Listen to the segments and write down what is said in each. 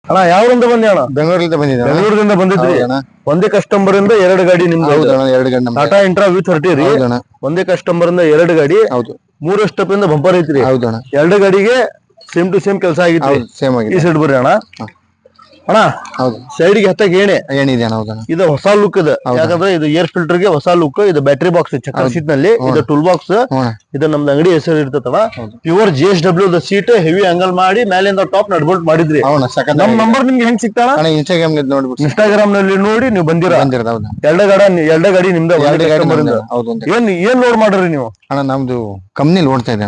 ಅಣ್ಣ ಯಾವ್ರಿಂದ ಬಂದಿ ಅಣ್ಣ? ಬೆಂಗಳೂರಿಂದ ಬಂದಿದ್ದೆ. ಬೆಂಗಳೂರಿಂದ ಬಂದಿದ್ರಿ? ಒಂದೇ ಕಸ್ಟಮರ್ ಇಂದ 2 ಗಾಡಿ ನಿಮ್ದು? ಎರಡು ಗಾಡಿ ಟಾಟಾ ಇಂಟ್ರಾ V30 ರೀ. ಒಂದೇ ಕಸ್ಟಮರ್ ಇಂದ 2 ಗಾಡಿ. 3 ಸ್ಟೆಪ್ ಇಂದ ಬಂಪರ್ ಐತ್ರಿ. 2 ಗಾಡಿಗೆ ಸೇಮ್ ಟು ಸೇಮ್ ಕೆಲಸ ಆಗಿತ್ತು. ಈ ಸೈಡ್ ಬರ್ರಿ ಅಣ್ಣ. ಅಣ್ಣ ಸೈಡ್ ಗೆ ಹತ್ತಕ್ಕೆ ಏನಿದೆ ಇದು ಹೊಸ ಲುಕ್ ಇದೆ. ಯಾಕಂದ್ರೆ ಇದು ಏರ್ ಫಿಲ್ಟರ್ ಗೆ ಹೊಸ ಲುಕ್. ಇದು ಬ್ಯಾಟ್ರಿ ಬಾಕ್ಸ್ ಚಕ್ಕರ್ ಸೀಟ್ ನಲ್ಲಿ. ಇದು ಟೂಲ್ ಬಾಕ್ಸ್. ಇದು ನಮ್ದು ಅಂಗಡಿ ಹೆಸರು ಇರ್ತದಲ್ಲ. Pure GSW seat heavy angle ಮಾಡಿ ಮೇಲಿಂದ ಟಾಪ್ ನಡ್ಬೋಲ್ಟ್ ಮಾಡಿದ್ರಿ. ನಮ್ ನಂಬರ್ ನಿಮ್ಗೆ ಹೆಂಗ್ ಸಿಗ್ತಾಳ? ಇನ್ಸ್ಟಾಗ್ರಾಮ್ ನಲ್ಲಿ ನೋಡಿ ನೀವು ಬಂದಿರ. ಎರಡು ಗಾಡಿ ನಿಮ್ದು. ಏನ್ ಲೋಡ್ ಮಾಡ್ರಿ ನೀವು? ಅಣ್ಣ ನಮ್ದು ಕಂಪ್ನಿ ಓಡ್ತಾ ಇದೆ.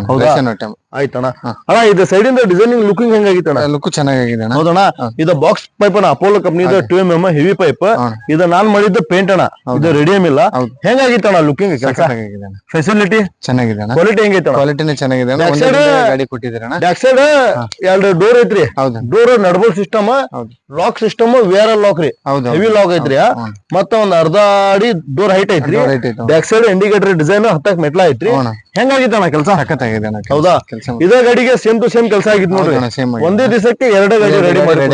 ಆಯ್ತಣ್ಣ. ಅಣ್ಣ ಇದು ಸೈಡ್ ಇಂದ ಡಿಸೈನಿಂಗ್ ಲುಕಿಂಗ್ ಹೆಂಗಾಗಿತ್ತಣ್ಣ? ಲುಕ್ ಚೆನ್ನಾಗಿದೆ. ಹೌದಣ್ಣ. ಇದು ಬಾಕ್ಸ್ ಪೈಪ್ ಅಣ್ಣ, Apollo company 2mm heavy pipe. ಇದು ನಾನ್ ಮಾಡಿದ್ದು ಪೇಂಟ್ ಅಣ್ಣ. ಇದು ರೇಡಿಯಂ ಇಲ್ಲ. ಹೆಂಗಾಗಿತ್ತಣ್ಣ ಲುಕಿಂಗ್? ಫೆಸಿಲಿಟಿ ಚೆನ್ನಾಗಿದೆ. ಕ್ವಾಲಿಟಿ ಹೆಂಗೈತೆ? ಕ್ವಾಲಿಟಿನೇ ಚೆನ್ನಾಗಿದೆ. ಗಾಡಿ ಕೊಟ್ಟಿದ್ದೀರಣ್ಣ. ಬ್ಯಾಕ್ ಸೈಡ್ 2 ಡೋರ್ ಐತ್ರಿ. Door nut bolt system, lock system ವೇರ್ ಲಾಕ್ ರೀ. ಹೆವಿ ಲಾಕ್ ಐತ್ರಿ. ಮತ್ತ ಒಂದ್ ಅರ್ಧ ಅಡಿ ಡೋರ್ ಹೈಟ್ ಐತ್ರಿ. ಬ್ಯಾಕ್ ಸೈಡ್ ಇಂಡಿಕೇಟರ್ ಡಿಸೈನ್ ಹತ್ತಕ್ ಮೆಟ್ಲ ಐತ್ರಿ. ಹೆಂಗಾಗಿತ್ತಣ್ಣ ಕೆಲಸ? ಹೌದಾ? ಇದೇ ಗಾಡಿಗೆ ಸೇಮ್ ಟು ಸೇಮ್ ಕೆಲಸ ಆಗಿತ್ತು ನೋಡ್ರಿ. ಒಂದೇ ದಿವಸಕ್ಕೆ 2 ಗಾಡಿ ರೆಡಿ ಮಾಡಿ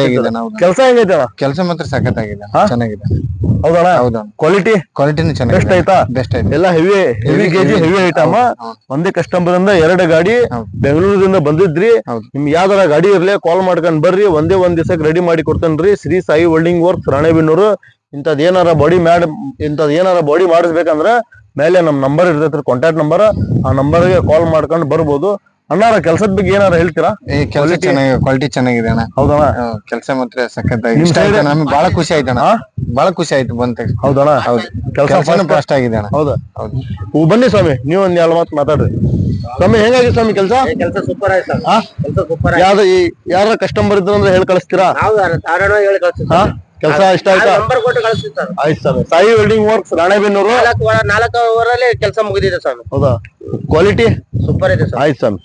ಕೆಲಸ ಹೆಂಗೈತೆ ಅಣ್ಣ? ಕೆಲಸ ಮಾತ್ರ ಸಖತ್ತಾಗಿದೆ, ಚೆನ್ನಾಗಿದೆ. ಹೌದಣ್ಣ? ಕ್ವಾಲಿಟಿನೂ ಚೆನ್ನಾಗಿದೆ. ಬೆಸ್ಟ್ ಆಯ್ತಾ? ಬೆಸ್ಟ್ ಆಯ್ತು. ಎಲ್ಲ ಹೆವಿ ಕೆಜಿ ಹೆವಿ ಐಟಮ್. ಒಂದೇ ಕಸ್ಟಮರ್ ಇಂದ 2 ಗಾಡಿ ಬೆಂಗಳೂರಿಂದ ಬಂದಿದ್ರಿ. ನಿಮ್ಗೆ ಯಾವ್ದಾರ ಗಾಡಿ ಇರ್ಲಿ ಕಾಲ್ ಮಾಡ್ಕೊಂಡ್ ಬರ್ರಿ. ಒಂದ್ ದಿವಸಕ್ಕೆ ರೆಡಿ ಮಾಡಿ ಕೊಡ್ತೇನ್ರಿ. Shri Sai welding works Ranebennur. ಇಂಥದ್ ಏನಾರ ಬಾಡಿ ಮಾಡಿಸ್ಬೇಕಂದ್ರ ಮೇಲೆ ನಮ್ ನಂಬರ್ ಇರ್ತೈತ್ರಿ, ಕಾಂಟ್ಯಾಕ್ಟ್ ನಂಬರ್. ಆ ನಂಬರ್ಗೆ ಕಾಲ್ ಮಾಡ್ಕೊಂಡು ಬರ್ಬೋದು. ಅಣ್ಣಾರ ಕೆಲ್ಸದ ಬಗ್ಗೆ ಏನಾರ ಹೇಳ್ತೀರಾ? ಕ್ವಾಲಿಟಿ ಚೆನ್ನಾಗಿದೆ ಅಣ್ಣ. ಹೌದಣ್ಣ? ಕೆಲಸ ಮಾತ್ರ ಸಖತ್ತಾಗಿದೆ. ನಮ್ಗೆ ಬಹಳ ಖುಷಿ ಆಯ್ತಣ್ಣ. ಬಹಳ ಖುಷಿ ಆಯ್ತು ಬಂತ. ಹೌದಣ್ಣ? ಹೌದು. ಕೆಲಸ ಫಾಸ್ಟ್ ಆಗಿದೆ ಅಣ್ಣ. ಹೌದಾ? ಹೌದು. ಬನ್ನಿ ಸ್ವಾಮಿ, ನೀವು ಒಂದ್ 2 ಮಾತು ಮಾತಾಡ್ರಿ. ಸ್ವಾಮಿ ಹೆಂಗಾಗಿದೆ ಸ್ವಾಮಿ ಕೆಲಸ? ಸೂಪರ್ ಆಯ್ತು. ಯಾರ ಕಸ್ಟಮರ್ ಇದ್ರು ಅಂದ್ರೆ ಹೇಳಿ ಕಳಿಸ್ತೀರಾ? ಕೆಲಸ ಇಷ್ಟ ಆಯ್ತಾ? ಆಯ್ತು ಸ್ವಾಮಿ. Sai welding works Ranebennur. 4 ಅವರಲ್ಲಿ ಕೆಲಸ ಮುಗಿದಿದೆ ಸ್ವಾಮಿ. ಹೌದಾ? ಕ್ವಾಲಿಟಿ ಸೂಪರ್ ಇದೆ. ಆಯ್ತು ಸ್ವಾಮಿ.